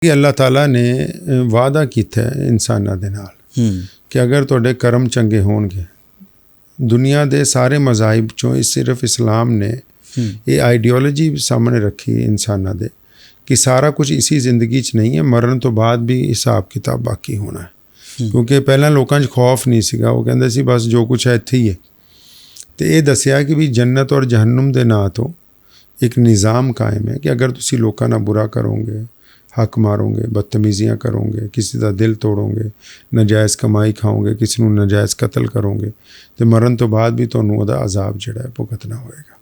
कि अल्लाह ताला ने वादा कीता है इंसानां दे नाल कि अगर तुहाडे कर्म चंगे होणगे, दुनिया दे सारे मज़ाहिब चों सिर्फ इस्लाम ने ये आइडियोलॉजी सामने रखी इंसानां दे कि सारा कुछ इसी जिंदगी च नहीं है, मरण तो बाद भी हिसाब किताब बाकी होना है। क्योंकि पहलां लोकां च खौफ नहीं सीगा, वो कहंदे सी बस जो कुछ है इत्थे ही है। तो ये दस्सिया कि भी जन्नत और जहन्नुम दे नां तो एक निज़ाम कायम है कि अगर तुसी लोकां नाल बुरा करोगे, हक मारोगे, बदतमीजियाँ करोगे, किसी का दिल तोड़ोगे, नजायज़ कमाई खाओगे, किसी को नजायज़ कतल करोगे, तो मरण तो बाद भी तुहानूं उहदा अजाब जिहड़ा है भुगतना होएगा।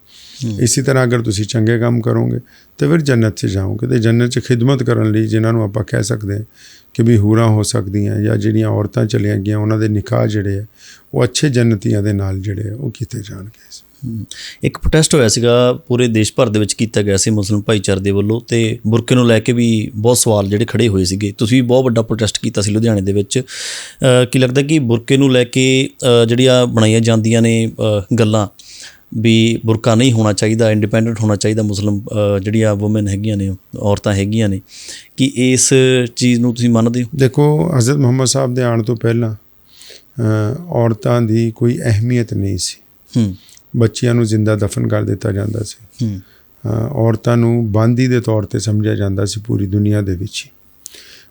इसी तरह अगर तुसी चंगे काम करोगे तो फिर जन्नत च जाओगे। तो जन्नत च खिदमत करन लई जिन्हां आपां कह सकते हैं कि भी हूरां हो सकदियां या जिहड़ियां औरतां चलियां गईयां उन्हां दे निकाह जिहड़े है वो अच्छे जन्नतियां दे नाल जिहड़े वो कीते जाणगे। एक प्रोटेस्ट होया सीगा पूरे देश भर ਦੇ ਵਿੱਚ ਕੀਤਾ ਗਿਆ ਸੀ ਮੁਸਲਿਮ ਭਾਈਚਾਰੇ ਦੇ ਵੱਲੋਂ ਤੇ ਬੁਰਕੇ ਨੂੰ ਲੈ ਕੇ ਵੀ ਬਹੁਤ ਸਵਾਲ ਜਿਹੜੇ ਖੜੇ ਹੋਏ ਸੀਗੇ। ਤੁਸੀਂ ਵੀ ਬਹੁਤ ਵੱਡਾ ਪ੍ਰੋਟੈਸਟ ਕੀਤਾ ਸੀ ਲੁਧਿਆਣੇ ਦੇ ਵਿੱਚ। ਕੀ ਲੱਗਦਾ ਕਿ ਬੁਰਕੇ ਨੂੰ ਲੈ ਕੇ ਜਿਹੜੀਆਂ ਬਣਾਈਆਂ ਜਾਂਦੀਆਂ ਨੇ ਗੱਲਾਂ ਵੀ ਬੁਰਕਾ ਨਹੀਂ ਹੋਣਾ ਚਾਹੀਦਾ, ਇੰਡੀਪੈਂਡੈਂਟ ਹੋਣਾ ਚਾਹੀਦਾ ਮੁਸਲਿਮ ਜਿਹੜੀਆਂ ਵੂਮਨ ਹੈਗੀਆਂ ਨੇ, ਔਰਤਾਂ ਹੈਗੀਆਂ ਨੇ, ਕਿ ਇਸ ਚੀਜ਼ ਨੂੰ ਤੁਸੀਂ ਮੰਨਦੇ ਹੋ? ਦੇਖੋ, ਹਜ਼ਰਤ ਮੁਹੰਮਦ ਸਾਹਿਬ ਦੇ ਆਉਣ ਤੋਂ ਪਹਿਲਾਂ ਔਰਤਾਂ ਦੀ ਕੋਈ ਅਹਿਮੀਅਤ ਨਹੀਂ ਸੀ। ਬੱਚਿਆਂ ਨੂੰ ਜ਼ਿੰਦਾ ਦਫਨ ਕਰ ਦਿੱਤਾ ਜਾਂਦਾ ਸੀ। ਔਰਤਾਂ ਨੂੰ ਬਾਂਦੀ ਦੇ ਤੌਰ 'ਤੇ ਸਮਝਿਆ ਜਾਂਦਾ ਸੀ ਪੂਰੀ ਦੁਨੀਆ ਦੇ ਵਿੱਚ ਹੀ।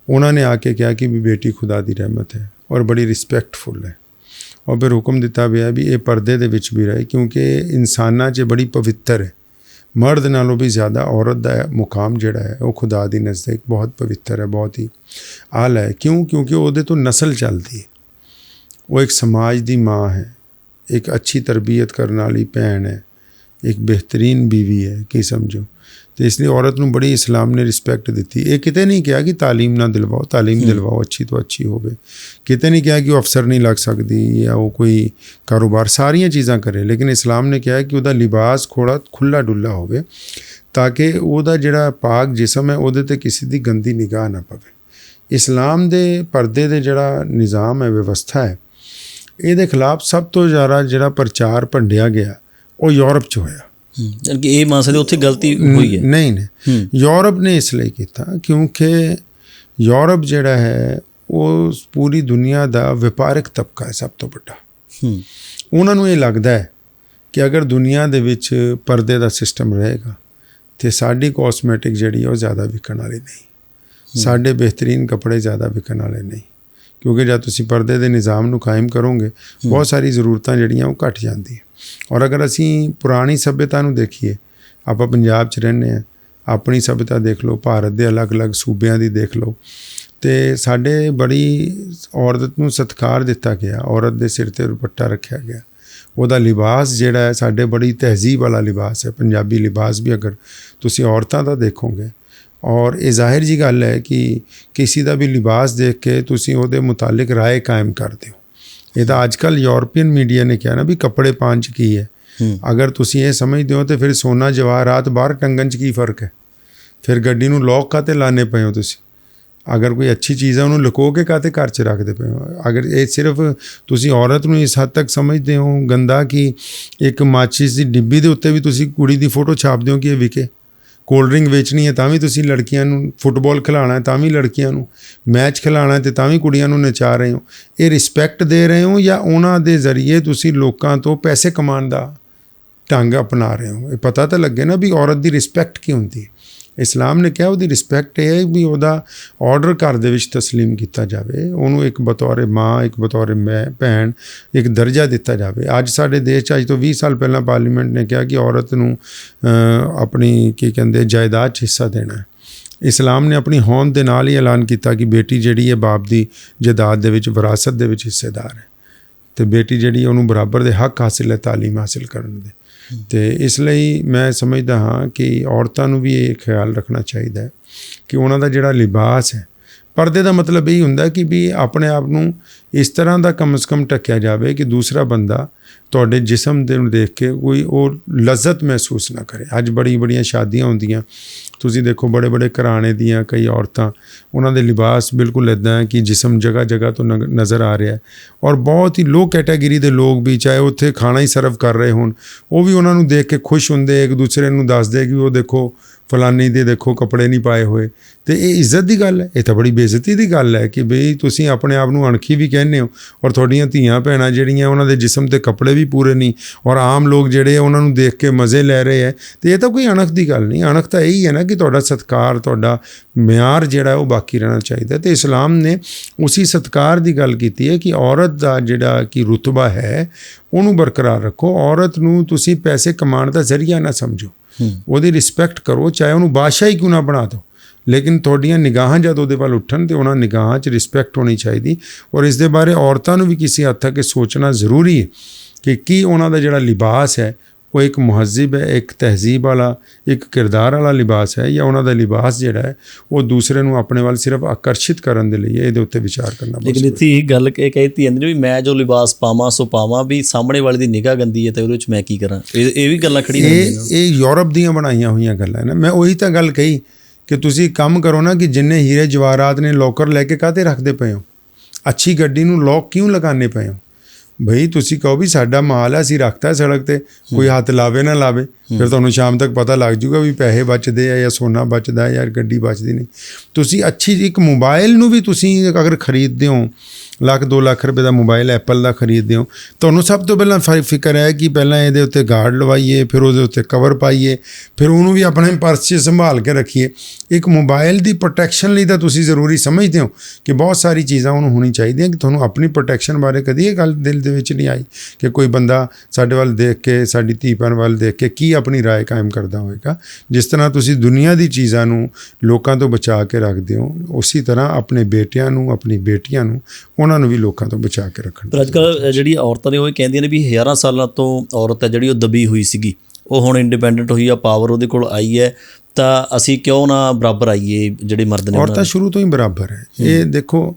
ਉਹਨਾਂ ਨੇ ਆ ਕੇ ਕਿਹਾ ਕਿ ਵੀ ਬੇਟੀ ਖੁਦਾ ਦੀ ਰਹਿਮਤ ਹੈ ਔਰ ਬੜੀ ਰਿਸਪੈਕਟਫੁਲ ਹੈ, और फिर हुक्म दिता गया भी ये पर्दे दे विच भी रहे क्योंकि इंसानां च बड़ी पवित्र है। मर्द नालों भी ज़्यादा औरत का मुकाम जिहड़ा है वो खुदा दी नज़दीक बहुत पवित्र है, बहुत ही आला है। क्यों? क्योंकि उहदे तो नस्ल चलती है, वो एक समाज दी माँ है, एक अच्छी तरबियत करने वाली भैन है, एक बेहतरीन बीवी है कि समझो। तो इसलिए औरत नूं बड़ी इस्लाम ने रिस्पैक्ट दी। ये किते नहीं कहा कि तालीम ना दिलवाओ, तालीम दिलवाओ अच्छी तो अच्छी होवे। किते नहीं कहा कि वो अफसर नहीं लग सकती या वो कोई कारोबार, सारियां चीज़ां करे, लेकिन इस्लाम ने कहा कि उसका लिबास थोड़ा खुला डुला होवे ताकि उसका जिहड़ा पाक जिसम है उहदे ते किसी दी गंदी निगाह ना पवे। इस्लाम दे पर्दे दे जिहड़ा निज़ाम है, व्यवस्था है, इहदे खिलाफ सब तो ज़्यादा जिहड़ा प्रचार भंडिया गया वो यूरोप च होया। ये मान सकते उत्थे गलती हुई है? नहीं, यूरोप ने इसलिए किया क्योंकि यूरोप जिहड़ा है वो पूरी दुनिया का व्यापारिक तबका है सब तो बड़ा। उन्होंने ये लगता है कि अगर दुनिया दे विच पर्दे का सिस्टम रहेगा तो साड़ी कॉस्मैटिक जिहड़ी है वो ज़्यादा विकण वाली नहीं, साढ़े बेहतरीन कपड़े ज़्यादा विकण वाले नहीं। क्योंकि जब तुसी पर्दे के निज़ाम नूं कायम करोगे बहुत सारी जरूरतां जिहड़ियां वो घट जांदी। और अगर असी पुरानी सभ्यता नूं देखिए, आप पंजाब च रहने हैं, अपनी सभ्यता देख लो, भारत के अलग अलग सूबे की देख लो, तो साढ़े बड़ी औरत नूं सत्कार दिता गया, औरत के सिर ते दुपट्टा रखा गया, वह लिबास जिहड़ा है साढ़े बड़ी तहजीब वाला लिबास है। पंजाबी लिबास भी अगर तुसी औरतां दा देखोगे, और ये जाहिर जी गल है कि किसी का भी लिबास देख के तुसी उहदे मुतालिक राय कायम करते हो। ये तो अजकल यूरोपियन मीडिया ने कहा ना भी कपड़े पान च की है। अगर तुसी ये समझते हो तो फिर सोना जवाहरात बाहर टंगन च की फ़र्क है? फिर गड्डी नूं लॉक काते लाने पे हो तुसी? अगर कोई अच्छी चीज़ है उन्होंने लुको के काते घर च रखते पे हो? अगर ये सिर्फ तुसी औरत नूं इस हद तक समझते हो गंदा कि एक माचिस की डिब्बी के उत्ते भी तुसी कुड़ी की फोटो छापते हो कि ये विके, कोल्ड ड्रिंक वेचनी है तां भी तुसी लड़कियां नूं, फुटबॉल खिलाना है तां भी लड़कियां नूं, मैच खिलाना है तां भी कुड़ियां नूं नचा रहे हो। ये रिस्पैक्ट दे रहे हो या उन्हां दे जरिए तुसी लोकां तो पैसे कमाने का ढंग अपना रहे हो? ये पता तो लगे ना भी औरत की रिस्पैक्ट की होंदी है। इस्लाम ने कहा उसकी रिस्पैक्ट है भी वह ऑर्डर घर दे विच तस्लीम किया जाए, उन्होंने एक बतौर माँ, एक बतौर भैन एक दर्जा दिता जाए। अज साडे देश अज तो 20 साल पहला पार्लीमेंट ने कहा कि औरत नूं अपनी की कहते जायदाद च हिस्सा देना है। इस्लाम ने अपनी होंद दे नाल ही ऐलान किया कि बेटी जिहड़ी है बाप की जायदाद दे विच विरासत दे विच हिस्सेदार है, तो बेटी जिहड़ी उन्होंने बराबर दे हक हासिल है तालीम हासिल करने दे। तो इसलिए मैं समझदा हाँ कि औरतों भी ये ख्याल रखना चाहिए कि उन्हों का जिहड़ा लिबास है, पर्दे का मतलब यही होंदा कि भी अपने आप नूं इस तरह का कम से कम ढकिया जाए कि दूसरा बंदा तुहाडे जिसम दे देख के कोई वो लज्जत महसूस ना करे। अज बड़ी बड़ियां शादियां होंदियां, तुसी देखो बड़े बड़े घराने दियां कई औरतां, उन्हां दे लिबास बिल्कुल इदां है कि जिसम जगह जगह तो नज़र आ रहा है। और बहुत ही लो कैटेगरी के लोग भी चाहे उत्थे खाना ही सर्व कर रहे होण, वो भी उन्हां नूं देख के खुश होंदे, एक दूसरे नूं दसदे कि वो देखो ਫਲਾਨੀ ਦੇ ਦੇਖੋ ਕੱਪੜੇ ਨਹੀਂ ਪਾਏ ਹੋਏ। ਤੇ ਇਹ ਇੱਜ਼ਤ ਦੀ ਗੱਲ ਹੈ? ਇਹ ਤਾਂ ਬੜੀ ਬੇਇੱਜ਼ਤੀ ਦੀ ਗੱਲ ਹੈ ਕਿ ਬਈ ਤੁਸੀਂ ਆਪਣੇ ਆਪ ਨੂੰ ਅਣਖੀ ਵੀ ਕਹਿੰਦੇ ਹੋ ਔਰ ਤੁਹਾਡੀਆਂ ਧੀਆਂ ਭੈਣਾਂ ਜਿਹੜੀਆਂ ਉਹਨਾਂ ਦੇ ਜਿਸਮ 'ਤੇ ਕੱਪੜੇ ਵੀ ਪੂਰੇ ਨਹੀਂ ਔਰ ਆਮ ਲੋਕ ਜਿਹੜੇ ਉਹਨਾਂ ਨੂੰ ਦੇਖ ਕੇ ਮਜ਼ੇ ਲੈ ਰਹੇ ਹੈ। ਤੇ ਇਹ ਤਾਂ ਕੋਈ ਅਣਖ ਦੀ ਗੱਲ ਨਹੀਂ। ਅਣਖ ਤਾਂ ਇਹੀ ਹੈ ਨਾ ਕਿ ਤੁਹਾਡਾ ਸਤਿਕਾਰ, ਤੁਹਾਡਾ ਮਿਆਰ ਜਿਹੜਾ ਉਹ ਬਾਕੀ ਰਹਿਣਾ ਚਾਹੀਦਾ। ਤੇ ਇਸਲਾਮ ਨੇ ਉਸੀ ਸਤਿਕਾਰ ਦੀ ਗੱਲ ਕੀਤੀ ਹੈ ਕਿ ਔਰਤ ਦਾ ਜਿਹੜਾ ਕਿ ਰੁਤਬਾ ਹੈ ਉਹਨੂੰ ਬਰਕਰਾਰ ਰੱਖੋ। ਔਰਤ ਨੂੰ ਤੁਸੀਂ ਪੈਸੇ ਕਮਾਉਣ ਦਾ ਜ਼ਰੀਆ ਨਾ ਸਮਝੋ, ਉਹਦੀ ਰਿਸਪੈਕਟ ਕਰੋ, ਚਾਹੇ ਉਹਨੂੰ ਬਾਦਸ਼ਾਹ ਹੀ ਕਿਉਂ ਨਾ ਬਣਾ ਦਿਓ, ਲੇਕਿਨ ਤੁਹਾਡੀਆਂ ਨਿਗਾਹਾਂ ਜਦ ਉਹਦੇ ਵੱਲ ਉੱਠਣ ਤੇ ਉਹਨਾਂ ਨਿਗਾਹਾਂ 'ਚ ਰਿਸਪੈਕਟ ਹੋਣੀ ਚਾਹੀਦੀ। ਔਰ ਇਸ ਦੇ ਬਾਰੇ ਔਰਤਾਂ ਨੂੰ ਵੀ ਕਿਸੇ ਹੱਦ ਤੱਕ ਸੋਚਣਾ ਜ਼ਰੂਰੀ ਹੈ ਕਿ ਕੀ ਉਹਨਾਂ ਦਾ ਜਿਹੜਾ ਲਿਬਾਸ ਹੈ ਉਹ ਇੱਕ ਮੁਹੱਜ਼ਬ ਹੈ, ਇੱਕ ਤਹਿਜ਼ੀਬ ਵਾਲਾ, ਇੱਕ ਕਿਰਦਾਰ ਵਾਲਾ ਲਿਬਾਸ ਹੈ, ਜਾਂ ਉਹਨਾਂ ਦਾ ਲਿਬਾਸ ਜਿਹੜਾ ਹੈ ਉਹ ਦੂਸਰੇ ਨੂੰ ਆਪਣੇ ਵੱਲ ਸਿਰਫ ਆਕਰਸ਼ਿਤ ਕਰਨ ਦੇ ਲਈ ਹੈ। ਇਹਦੇ ਉੱਤੇ ਵਿਚਾਰ ਕਰਨਾ। ਲੇਕਿਨ ਇੱਥੇ ਇਹ ਗੱਲ ਕਹਿਤੀ ਜਾਂਦੀ ਨੇ ਵੀ ਮੈਂ ਜੋ ਲਿਬਾਸ ਪਾਵਾਂ ਸੋ ਪਾਵਾਂ, ਵੀ ਸਾਹਮਣੇ ਵਾਲੇ ਦੀ ਨਿਗਾਹ ਗੰਦੀ ਹੈ ਤਾਂ ਉਹਦੇ ਵਿੱਚ ਮੈਂ ਕੀ ਕਰਾਂ। ਇਹ ਵੀ ਗੱਲਾਂ ਖੜੀਆਂ ਹੁੰਦੀਆਂ। ਇਹ ਯੂਰਪ ਦੀਆਂ ਬਣਾਈਆਂ ਹੋਈਆਂ ਗੱਲਾਂ ਨਾ। ਮੈਂ ਉਹੀ ਤਾਂ ਗੱਲ ਕਹੀ ਕਿ ਤੁਸੀਂ ਕੰਮ ਕਰੋ ਨਾ ਕਿ ਜਿੰਨੇ ਹੀਰੇ ਜਵਾਹਰਾਤ ਨੇ ਲੋਕਰ ਲੈ ਕੇ ਕਾਹਤੇ ਰੱਖਦੇ ਪਏ ਹੋ? ਅੱਛੀ ਗੱਡੀ ਨੂੰ ਲੋਕ ਕਿਉਂ ਲਗਾਉਂਦੇ ਪਏ ਹੋ? ਬਈ ਤੁਸੀਂ ਕਹੋ ਵੀ ਸਾਡਾ ਮਾਲ ਹੈ, ਅਸੀਂ ਰੱਖਤਾ ਸੜਕ 'ਤੇ, ਕੋਈ ਹੱਥ ਲਾਵੇ ਨਾ ਲਾਵੇ, ਫਿਰ ਤੁਹਾਨੂੰ ਸ਼ਾਮ ਤੱਕ ਪਤਾ ਲੱਗ ਜੂਗਾ ਵੀ ਪੈਸੇ ਬਚਦੇ ਆ ਜਾਂ ਸੋਨਾ ਬਚਦਾ ਹੈ ਜਾਂ ਗੱਡੀ ਬਚਦੀ ਨਹੀਂ। ਤੁਸੀਂ ਅੱਛੀ ਇੱਕ ਮੋਬਾਈਲ ਨੂੰ ਵੀ ਤੁਸੀਂ ਅਗਰ ਖਰੀਦਦੇ ਹੋ, 1-2 ਲੱਖ ਰੁਪਏ ਦਾ ਮੋਬਾਈਲ ਐਪਲ ਦਾ ਖਰੀਦਦੇ ਹੋ, ਤੁਹਾਨੂੰ ਸਭ ਤੋਂ ਪਹਿਲਾਂ ਫਿਕਰ ਹੈ ਕਿ ਪਹਿਲਾਂ ਇਹਦੇ ਉੱਤੇ ਗਾਰਡ ਲਵਾਈਏ, ਫਿਰ ਉਹਦੇ ਉੱਤੇ ਕਵਰ ਪਾਈਏ, ਫਿਰ ਉਹਨੂੰ ਵੀ ਆਪਣੇ ਪਰਸ 'ਚ ਸੰਭਾਲ ਕੇ ਰੱਖੀਏ। ਇੱਕ ਮੋਬਾਈਲ ਦੀ ਪ੍ਰੋਟੈਕਸ਼ਨ ਲਈ ਤਾਂ ਤੁਸੀਂ ਜ਼ਰੂਰੀ ਸਮਝਦੇ ਹੋ ਕਿ ਬਹੁਤ ਸਾਰੀ ਚੀਜ਼ਾਂ ਉਹਨੂੰ ਹੋਣੀ ਚਾਹੀਦੀਆਂ, ਕਿ ਤੁਹਾਨੂੰ ਆਪਣੀ ਪ੍ਰੋਟੈਕਸ਼ਨ ਬਾਰੇ ਕਦੀ ਇਹ ਗੱਲ ਦਿਲ ਦੇ ਵਿੱਚ ਨਹੀਂ ਆਈ ਕਿ ਕੋਈ ਬੰਦਾ ਸਾਡੇ ਵੱਲ ਦੇਖ ਕੇ, ਸਾਡੀ ਧੀ ਭੈਣ ਵੱਲ ਦੇਖ ਕੇ ਕੀ ਆਪਣੀ ਰਾਏ ਕਾਇਮ ਕਰਦਾ ਹੋਵੇਗਾ। ਜਿਸ ਤਰ੍ਹਾਂ ਤੁਸੀਂ ਦੁਨੀਆ ਦੀ ਚੀਜ਼ਾਂ ਨੂੰ ਲੋਕਾਂ ਤੋਂ ਬਚਾ ਕੇ ਰੱਖਦੇ ਹੋ, ਉਸੇ ਤਰ੍ਹਾਂ ਆਪਣੇ ਬੇਟਿਆਂ ਨੂੰ, ਆਪਣੀ ਬੇਟੀਆਂ ਨੂੰ, ਉਹਨਾਂ ਨੂੰ ਵੀ ਲੋਕਾਂ ਤੋਂ ਬਚਾ ਕੇ ਰੱਖਣ। ਪਰ ਅੱਜ ਕੱਲ੍ਹ ਜਿਹੜੀ ਔਰਤਾਂ ਨੇ ਉਹ ਕਹਿੰਦੀਆਂ ਨੇ ਵੀ 1000 ਸਾਲਾਂ ਤੋਂ ਔਰਤ ਹੈ ਜਿਹੜੀ ਉਹ ਦਬੀ ਹੋਈ ਸੀਗੀ, ਉਹ ਹੁਣ ਇੰਡੀਪੈਂਡੈਂਟ ਹੋਈ ਆ, ਪਾਵਰ ਉਹਦੇ ਕੋਲ ਆਈ ਹੈ, ਤਾਂ ਅਸੀਂ ਕਿਉਂ ਨਾ ਬਰਾਬਰ ਆਈਏ ਜਿਹੜੇ ਮਰਦ ਨੇ। ਔਰਤਾਂ ਸ਼ੁਰੂ ਤੋਂ ਹੀ ਬਰਾਬਰ ਹੈ। ਇਹ ਦੇਖੋ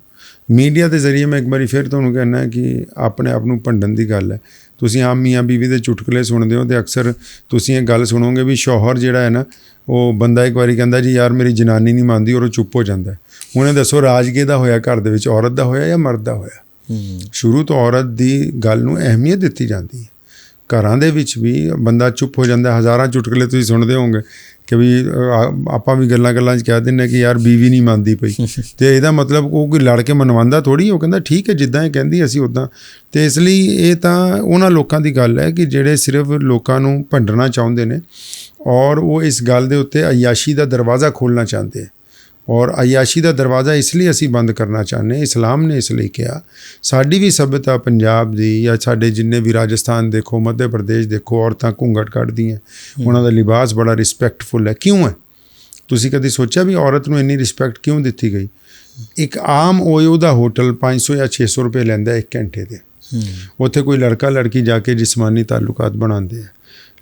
ਮੀਡੀਆ ਦੇ ਜ਼ਰੀਏ ਮੈਂ ਇੱਕ ਵਾਰੀ ਫਿਰ ਤੁਹਾਨੂੰ ਕਹਿਣਾ ਕਿ ਆਪਣੇ ਆਪ ਨੂੰ ਭੰਡਣ ਦੀ ਗੱਲ ਹੈ। ਤੁਸੀਂ ਆਮ ਮੀਆਂ ਬੀਵੀ ਦੇ ਚੁਟਕਲੇ ਸੁਣਦੇ ਹੋ ਅਤੇ ਅਕਸਰ ਤੁਸੀਂ ਇਹ ਗੱਲ ਸੁਣੋਗੇ ਵੀ ਸ਼ੌਹਰ ਜਿਹੜਾ ਹੈ ਨਾ, ਉਹ ਬੰਦਾ ਇੱਕ ਵਾਰੀ ਕਹਿੰਦਾ ਜੀ ਯਾਰ ਮੇਰੀ ਜਨਾਨੀ ਨਹੀਂ ਮੰਨਦੀ, ਔਰ ਉਹ ਚੁੱਪ ਹੋ ਜਾਂਦਾ। ਹੁਣ ਇਹ ਦੱਸੋ ਰਾਜ ਕਿਹਦਾ ਹੋਇਆ ਘਰ ਦੇ ਵਿੱਚ, ਔਰਤ ਦਾ ਹੋਇਆ ਜਾਂ ਮਰਦ ਦਾ ਹੋਇਆ? ਸ਼ੁਰੂ ਤੋਂ ਔਰਤ ਦੀ ਗੱਲ ਨੂੰ ਅਹਿਮੀਅਤ ਦਿੱਤੀ ਜਾਂਦੀ ਹੈ। ਘਰਾਂ ਦੇ ਵਿੱਚ ਵੀ ਬੰਦਾ ਚੁੱਪ ਹੋ ਜਾਂਦਾ। ਹਜ਼ਾਰਾਂ ਚੁਟਕਲੇ ਤੁਸੀਂ ਸੁਣਦੇ ਹੋਵੋਗੇ ਕਿ ਵੀ ਆਪਾਂ ਵੀ ਗੱਲਾਂ 'ਚ ਕਹਿ ਦਿੰਦੇ ਕਿ ਯਾਰ ਬੀਵੀ ਨਹੀਂ ਮੰਨਦੀ ਪਈ, ਅਤੇ ਇਹਦਾ ਮਤਲਬ ਉਹ ਕੋਈ ਲੜ ਕੇ ਮਨਵਾਉਂਦਾ ਥੋੜ੍ਹੀ, ਉਹ ਕਹਿੰਦਾ ਠੀਕ ਹੈ ਜਿੱਦਾਂ ਇਹ ਕਹਿੰਦੀ ਅਸੀਂ ਉੱਦਾਂ। ਅਤੇ ਇਸ ਲਈ ਇਹ ਤਾਂ ਉਹਨਾਂ ਲੋਕਾਂ ਦੀ ਗੱਲ ਹੈ ਕਿ ਜਿਹੜੇ ਸਿਰਫ ਲੋਕਾਂ ਨੂੰ ਭੰਡਣਾ ਚਾਹੁੰਦੇ ਨੇ ਔਰ ਉਹ ਇਸ ਗੱਲ ਦੇ ਉੱਤੇ ਅਯਾਸ਼ੀ ਦਾ ਦਰਵਾਜ਼ਾ ਖੋਲ੍ਹਣਾ ਚਾਹੁੰਦੇ ਹੈ। ਔਰ ਅਯਾਸ਼ੀ ਦਾ ਦਰਵਾਜ਼ਾ ਇਸ ਲਈ ਅਸੀਂ ਬੰਦ ਕਰਨਾ ਚਾਹੁੰਦੇ। ਇਸਲਾਮ ਨੇ ਇਸ ਲਈ ਕਿਹਾ, ਸਾਡੀ ਵੀ ਸੱਭਿਅਤਾ ਪੰਜਾਬ ਦੀ ਜਾਂ ਸਾਡੇ ਜਿੰਨੇ ਵੀ ਰਾਜਸਥਾਨ ਦੇਖੋ, ਮੱਧ ਪ੍ਰਦੇਸ਼ ਦੇਖੋ, ਔਰਤਾਂ ਘੂੰਘਟ ਕੱਢਦੀਆਂ, ਉਹਨਾਂ ਦਾ ਲਿਬਾਸ ਬੜਾ ਰਿਸਪੈਕਟਫੁਲ ਹੈ। ਕਿਉਂ ਹੈ? ਤੁਸੀਂ ਕਦੀ ਸੋਚਿਆ ਵੀ ਔਰਤ ਨੂੰ ਇੰਨੀ ਰਿਸਪੈਕਟ ਕਿਉਂ ਦਿੱਤੀ ਗਈ? ਇੱਕ ਆਮ ਓਯੋ ਦਾ ਹੋਟਲ 500 ਜਾਂ 600 ਰੁਪਏ ਲੈਂਦਾ 1 ਘੰਟੇ ਦੇ। ਉੱਥੇ ਕੋਈ ਲੜਕਾ ਲੜਕੀ ਜਾ ਕੇ ਜਿਸਮਾਨੀ ਤਾਲੁਕਾਤ ਬਣਾਉਂਦੇ ਆ।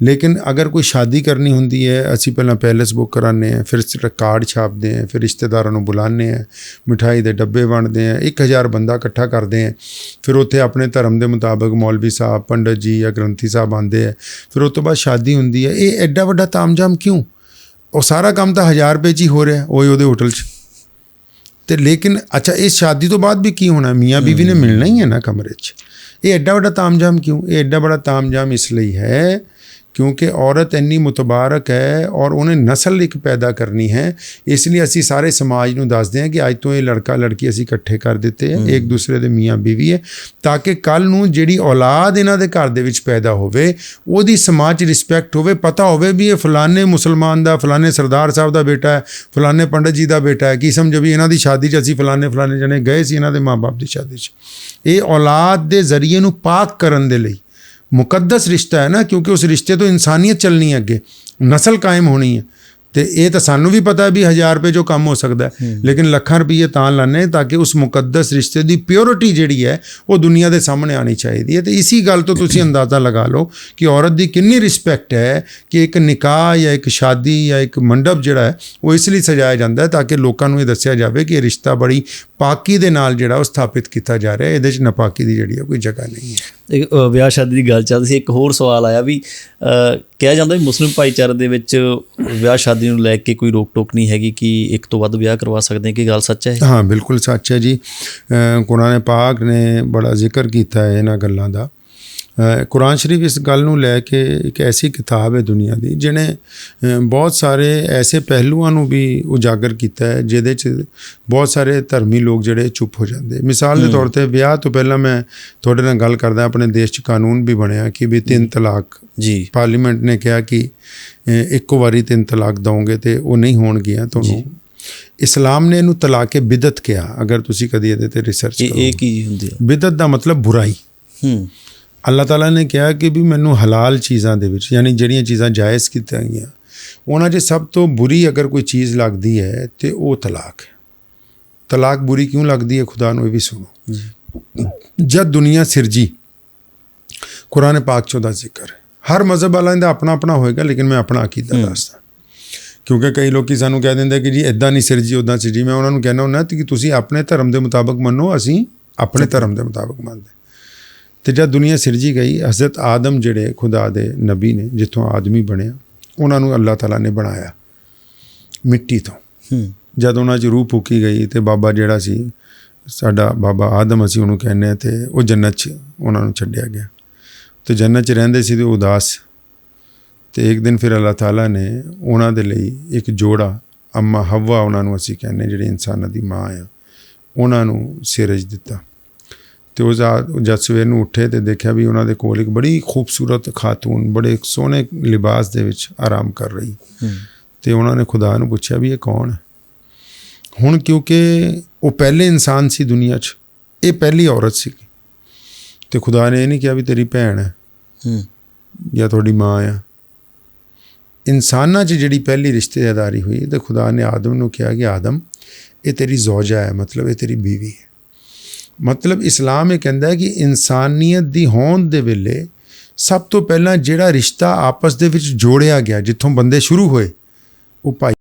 ਲੇਕਿਨ ਅਗਰ ਕੋਈ ਸ਼ਾਦੀ ਕਰਨੀ ਹੁੰਦੀ ਹੈ, ਅਸੀਂ ਪਹਿਲਾਂ ਪੈਲੇਸ ਬੁੱਕ ਕਰਾਉਂਦੇ ਹਾਂ, ਫਿਰ ਕਾਰਡ ਛਾਪਦੇ ਹਾਂ, ਫਿਰ ਰਿਸ਼ਤੇਦਾਰਾਂ ਨੂੰ ਬੁਲਾਉਂਦੇ ਹਾਂ, ਮਿਠਾਈ ਦੇ ਡੱਬੇ ਵੰਡਦੇ ਹਾਂ, 1000 ਬੰਦਾ ਇਕੱਠਾ ਕਰਦੇ ਹਾਂ, ਫਿਰ ਉੱਥੇ ਆਪਣੇ ਧਰਮ ਦੇ ਮੁਤਾਬਕ ਮੌਲਵੀ ਸਾਹਿਬ, ਪੰਡਤ ਜੀ ਜਾਂ ਗ੍ਰੰਥੀ ਸਾਹਿਬ ਆਉਂਦੇ ਹੈ, ਫਿਰ ਉਸ ਤੋਂ ਬਾਅਦ ਸ਼ਾਦੀ ਹੁੰਦੀ ਹੈ। ਇਹ ਐਡਾ ਵੱਡਾ ਤਾਮਝਾਮ ਕਿਉਂ? ਉਹ ਸਾਰਾ ਕੰਮ ਤਾਂ 1000 ਰੁਪਏ 'ਚ ਹੀ ਹੋ ਰਿਹਾ ਉਹਦੇ ਹੋਟਲ 'ਚ। ਅਤੇ ਲੇਕਿਨ ਅੱਛਾ ਇਸ ਸ਼ਾਦੀ ਤੋਂ ਬਾਅਦ ਵੀ ਕੀ ਹੋਣਾ? ਮੀਆਂ ਬੀਵੀ ਨੇ ਮਿਲਣਾ ਹੀ ਹੈ ਨਾ ਕਮਰੇ 'ਚ। ਇਹ ਐਡਾ ਵੱਡਾ ਤਾਮਝਾਮ ਕਿਉਂ? ਇਹ ਐਡਾ ਵੱਡਾ ਤਾਮਝਾਮ ਇਸ ਲਈ ਹੈ ਕਿਉਂਕਿ ਔਰਤ ਇੰਨੀ ਮੁਤਬਾਰਕ ਹੈ ਔਰ ਉਹਨੇ ਨਸਲ ਇੱਕ ਪੈਦਾ ਕਰਨੀ ਹੈ। ਇਸ ਲਈ ਅਸੀਂ ਸਾਰੇ ਸਮਾਜ ਨੂੰ ਦੱਸਦੇ ਹਾਂ ਕਿ ਅੱਜ ਤੋਂ ਇਹ ਲੜਕਾ ਲੜਕੀ ਅਸੀਂ ਇਕੱਠੇ ਕਰ ਦਿੱਤੇ ਹੈ, ਇੱਕ ਦੂਸਰੇ ਦੇ ਮੀਆਂ ਬੀਵੀ ਹੈ, ਤਾਂ ਕਿ ਕੱਲ੍ਹ ਨੂੰ ਜਿਹੜੀ ਔਲਾਦ ਇਹਨਾਂ ਦੇ ਘਰ ਦੇ ਵਿੱਚ ਪੈਦਾ ਹੋਵੇ ਉਹਦੀ ਸਮਾਜ 'ਚ ਰਿਸਪੈਕਟ ਹੋਵੇ, ਪਤਾ ਹੋਵੇ ਵੀ ਇਹ ਫਲਾਣੇ ਮੁਸਲਮਾਨ ਦਾ, ਫਲਾਣੇ ਸਰਦਾਰ ਸਾਹਿਬ ਦਾ ਬੇਟਾ ਹੈ, ਫਲਾਣੇ ਪੰਡਤ ਜੀ ਦਾ ਬੇਟਾ ਹੈ। ਕੀ ਸਮਝੋ ਵੀ ਇਹਨਾਂ ਦੀ ਸ਼ਾਦੀ 'ਚ ਅਸੀਂ ਫਲਾਣੇ ਜਣੇ ਗਏ ਸੀ, ਇਹਨਾਂ ਦੇ ਮਾਂ-ਬਾਪ ਦੀ ਸ਼ਾਦੀ 'ਚ। ਇਹ ਔਲਾਦ ਦੇ ਜ਼ਰੀਏ ਨੂੰ ਪਾਕ ਕਰਨ ਦੇ ਲਈ ਮੁਕੱਦਸ ਰਿਸ਼ਤਾ ਹੈ ਨਾ, ਕਿਉਂਕਿ ਉਸ ਰਿਸ਼ਤੇ ਤੋਂ ਇਨਸਾਨੀਅਤ ਚੱਲਣੀ ਹੈ, ਅੱਗੇ ਨਸਲ ਕਾਇਮ ਹੋਣੀ ਹੈ। ਅਤੇ ਇਹ ਤਾਂ ਸਾਨੂੰ ਵੀ ਪਤਾ ਵੀ 1000 ਰੁਪਏ 'ਚੋਂ ਕੰਮ ਹੋ ਸਕਦਾ, ਲੇਕਿਨ ਲੱਖਾਂ ਰੁਪਈਏ ਤਾਂ ਲਾਣੇ ਤਾਂ ਕਿ ਉਸ ਮੁਕੱਦਸ ਰਿਸ਼ਤੇ ਦੀ ਪਿਓਰਿਟੀ ਜਿਹੜੀ ਹੈ ਉਹ ਦੁਨੀਆ ਦੇ ਸਾਹਮਣੇ ਆਉਣੀ ਚਾਹੀਦੀ ਹੈ। ਅਤੇ ਇਸੀ ਗੱਲ ਤੋਂ ਤੁਸੀਂ ਅੰਦਾਜ਼ਾ ਲਗਾ ਲਓ ਕਿ ਔਰਤ ਦੀ ਕਿੰਨੀ ਰਿਸਪੈਕਟ ਹੈ ਕਿ ਇੱਕ ਨਿਕਾਹ ਜਾਂ ਇੱਕ ਸ਼ਾਦੀ ਜਾਂ ਇੱਕ ਮੰਡਪ ਜਿਹੜਾ ਹੈ ਉਹ ਇਸ ਲਈ ਸਜਾਇਆ ਜਾਂਦਾ ਹੈ ਤਾਂ ਕਿ ਲੋਕਾਂ ਨੂੰ ਇਹ ਦੱਸਿਆ ਜਾਵੇ ਕਿ ਇਹ ਰਿਸ਼ਤਾ ਬੜੀ ਪਾਕੀ ਦੇ ਨਾਲ ਜਿਹੜਾ ਉਹ ਸਥਾਪਿਤ ਕੀਤਾ ਜਾ ਰਿਹਾ, ਇਹਦੇ 'ਚ ਨਾਪਾਕੀ ਦੀ ਜਿਹੜੀ ਹੈ ਕੋਈ ਜਗ੍ਹਾ ਨਹੀਂ ਹੈ। ਵਿਆਹ ਸ਼ਾਦੀ ਦੀ ਗੱਲ ਚੱਲਦੀ ਸੀ, ਇੱਕ ਹੋਰ ਸਵਾਲ ਆਇਆ ਵੀ ਕਿਹਾ ਜਾਂਦਾ ਵੀ ਮੁਸਲਿਮ ਭਾਈਚਾਰੇ ਦੇ ਵਿੱਚ ਵਿਆਹ ਸ਼ਾਦੀ ਨੂੰ ਲੈ ਕੇ ਕੋਈ ਰੋਕ ਟੋਕ ਨਹੀਂ ਹੈਗੀ ਕਿ ਇੱਕ ਤੋਂ ਵੱਧ ਵਿਆਹ ਕਰਵਾ ਸਕਦੇ, ਕੀ ਗੱਲ ਸੱਚ ਹੈ? ਹਾਂ ਬਿਲਕੁਲ ਸੱਚ ਹੈ ਜੀ। ਕੁਰਾਨ ਪਾਕ ਨੇ ਬੜਾ ਜ਼ਿਕਰ ਕੀਤਾ ਹੈ ਇਹਨਾਂ ਗੱਲਾਂ ਦਾ। ਕੁਰਾਨ ਸ਼ਰੀਫ ਇਸ ਗੱਲ ਨੂੰ ਲੈ ਕੇ ਇੱਕ ਐਸੀ ਕਿਤਾਬ ਹੈ ਦੁਨੀਆ ਦੀ ਜਿਹਨੇ ਬਹੁਤ ਸਾਰੇ ਐਸੇ ਪਹਿਲੂਆਂ ਨੂੰ ਵੀ ਉਜਾਗਰ ਕੀਤਾ ਹੈ ਜਿਹਦੇ 'ਚ ਬਹੁਤ ਸਾਰੇ ਧਰਮੀ ਲੋਕ ਜਿਹੜੇ ਚੁੱਪ ਹੋ ਜਾਂਦੇ। ਮਿਸਾਲ ਦੇ ਤੌਰ 'ਤੇ ਵਿਆਹ ਤੋਂ ਪਹਿਲਾਂ ਮੈਂ ਤੁਹਾਡੇ ਨਾਲ ਗੱਲ ਕਰਦਾ, ਆਪਣੇ ਦੇਸ਼ 'ਚ ਕਾਨੂੰਨ ਵੀ ਬਣਿਆ ਕਿ ਵੀ 3 ਤਲਾਕ ਜੀ ਪਾਰਲੀਮੈਂਟ ਨੇ ਕਿਹਾ ਕਿ ਇੱਕੋ ਵਾਰੀ 3 ਤਲਾਕ ਦਓਗੇ ਤੇ ਉਹ ਨਹੀਂ ਹੋਣਗੀਆਂ ਤੁਹਾਨੂੰ। ਇਸਲਾਮ ਨੇ ਇਹਨੂੰ ਤਲਾਕ-ਏ ਬਿਦਤ ਕਿਹਾ। ਅਗਰ ਤੁਸੀਂ ਕਦੀ ਇਹਦੇ ਤੇ ਰਿਸਰਚ ਕਰੋ, ਇਹ ਕੀ ਹੁੰਦੀ ਹੈ? ਬਿਦਤ ਦਾ ਮਤਲਬ ਬੁਰਾਈ। ਅੱਲਾਹ ਤਾਲਾ ਨੇ ਕਿਹਾ ਕਿ ਵੀ ਮੈਨੂੰ ਹਲਾਲ ਚੀਜ਼ਾਂ ਦੇ ਵਿੱਚ, ਯਾਨੀ ਜਿਹੜੀਆਂ ਚੀਜ਼ਾਂ ਜਾਇਜ਼ ਕੀਤੀਆਂ ਗਈਆਂ, ਉਹਨਾਂ 'ਚ ਸਭ ਤੋਂ ਬੁਰੀ ਅਗਰ ਕੋਈ ਚੀਜ਼ ਲੱਗਦੀ ਹੈ ਤੇ ਉਹ ਤਲਾਕ ਹੈ। ਤਲਾਕ ਬੁਰੀ ਕਿਉਂ ਲੱਗਦੀ ਹੈ ਖੁਦਾ ਨੂੰ ਇਹ ਵੀ ਸੁਣੋ। ਜਦ ਦੁਨੀਆ ਸਿਰਜੀ, ਕੁਰਾਨ ਪਾਕ 'ਚ ਉਹਦਾ ਜ਼ਿਕਰ ਹੈ। ਹਰ ਮਜ਼ਹਬ ਵਾਲਾ ਇਹਦਾ ਆਪਣਾ ਆਪਣਾ ਹੋਏਗਾ, ਲੇਕਿਨ ਮੈਂ ਆਪਣਾ ਅਕੀਦਾ ਦੱਸਦਾ, ਕਿਉਂਕਿ ਕਈ ਲੋਕ ਸਾਨੂੰ ਕਹਿ ਦਿੰਦੇ ਕਿ ਜੀ ਇੱਦਾਂ ਨਹੀਂ ਸਿਰਜੀ ਉੱਦਾਂ ਸਿਰਜੀ। ਮੈਂ ਉਹਨਾਂ ਨੂੰ ਕਹਿਣਾ ਹੁੰਦਾ ਕਿ ਤੁਸੀਂ ਆਪਣੇ ਧਰਮ ਦੇ ਮੁਤਾਬਕ ਮੰਨੋ, ਅਸੀਂ ਆਪਣੇ ਧਰਮ ਦੇ ਮੁਤਾਬਕ ਮੰਨਦੇ। ਅਤੇ ਜਦ ਦੁਨੀਆ ਸਿਰਜੀ ਗਈ, ਹਜ਼ਰਤ ਆਦਮ ਜਿਹੜੇ ਖੁਦਾ ਦੇ ਨਬੀ ਨੇ, ਜਿੱਥੋਂ ਆਦਮੀ ਬਣਿਆ, ਉਹਨਾਂ ਨੂੰ ਅੱਲਾਹ ਤਾਲਾ ਨੇ ਬਣਾਇਆ ਮਿੱਟੀ ਤੋਂ। ਜਦ ਉਹਨਾਂ 'ਚ ਰੂਹ ਫੂਕੀ ਗਈ ਅਤੇ ਬਾਬਾ ਜਿਹੜਾ ਸੀ ਸਾਡਾ ਬਾਬਾ ਆਦਮ, ਅਸੀਂ ਉਹਨੂੰ ਕਹਿੰਦੇ ਹਾਂ, ਅਤੇ ਉਹ ਜੰਨਤ 'ਚ ਉਹਨਾਂ ਨੂੰ ਛੱਡਿਆ ਗਿਆ। ਅਤੇ ਜੰਨਤ 'ਚ ਰਹਿੰਦੇ ਸੀ ਅਤੇ ਉਦਾਸ। ਅਤੇ ਇੱਕ ਦਿਨ ਫਿਰ ਅੱਲਾਹ ਤਾਲਾ ਨੇ ਉਹਨਾਂ ਦੇ ਲਈ ਇੱਕ ਜੋੜਾ, ਅੰਮਾ ਹੱਵਾ ਉਹਨਾਂ ਨੂੰ ਅਸੀਂ ਕਹਿੰਦੇ, ਜਿਹੜੇ ਇਨਸਾਨਾਂ ਦੀ ਮਾਂ ਆ, ਉਹਨਾਂ ਨੂੰ ਸਿਰਜ ਦਿੱਤਾ। ਅਤੇ ਉਹ ਜਦ ਸਵੇਰ ਨੂੰ ਉੱਠੇ ਅਤੇ ਦੇਖਿਆ ਵੀ ਉਹਨਾਂ ਦੇ ਕੋਲ ਇੱਕ ਬੜੀ ਖੂਬਸੂਰਤ ਖਾਤੂਨ ਬੜੇ ਸੋਹਣੇ ਲਿਬਾਸ ਦੇ ਵਿੱਚ ਆਰਾਮ ਕਰ ਰਹੀ। ਅਤੇ ਉਹਨਾਂ ਨੇ ਖੁਦਾ ਨੂੰ ਪੁੱਛਿਆ ਵੀ ਇਹ ਕੌਣ ਹੈ। ਹੁਣ ਕਿਉਂਕਿ ਉਹ ਪਹਿਲੇ ਇਨਸਾਨ ਸੀ ਦੁਨੀਆ 'ਚ, ਇਹ ਪਹਿਲੀ ਔਰਤ ਸੀ, ਅਤੇ ਖੁਦਾ ਨੇ ਇਹ ਨਹੀਂ ਕਿਹਾ ਵੀ ਤੇਰੀ ਭੈਣ ਹੈ ਜਾਂ ਤੁਹਾਡੀ ਮਾਂ ਆ। ਇਨਸਾਨਾਂ 'ਚ ਜਿਹੜੀ ਪਹਿਲੀ ਰਿਸ਼ਤੇਦਾਰੀ ਹੋਈ ਤਾਂ ਖੁਦਾ ਨੇ ਆਦਮ ਨੂੰ ਕਿਹਾ ਕਿ ਆਦਮ ਇਹ ਤੇਰੀ ਜ਼ੌਜਾ ਹੈ, ਮਤਲਬ ਇਹ ਤੇਰੀ ਬੀਵੀ ਹੈ। ਮਤਲਬ ਇਸਲਾਮ ਇਹ ਕਹਿੰਦਾ ਹੈ ਕਿ ਇਨਸਾਨੀਅਤ ਦੀ ਹੋਂਦ ਦੇ ਵੇਲੇ ਸਭ ਤੋਂ ਪਹਿਲਾਂ ਜਿਹੜਾ ਰਿਸ਼ਤਾ ਆਪਸ ਦੇ ਵਿੱਚ ਜੋੜਿਆ ਗਿਆ, ਜਿੱਥੋਂ ਬੰਦੇ ਸ਼ੁਰੂ ਹੋਏ, ਉਹ ਭਾਈ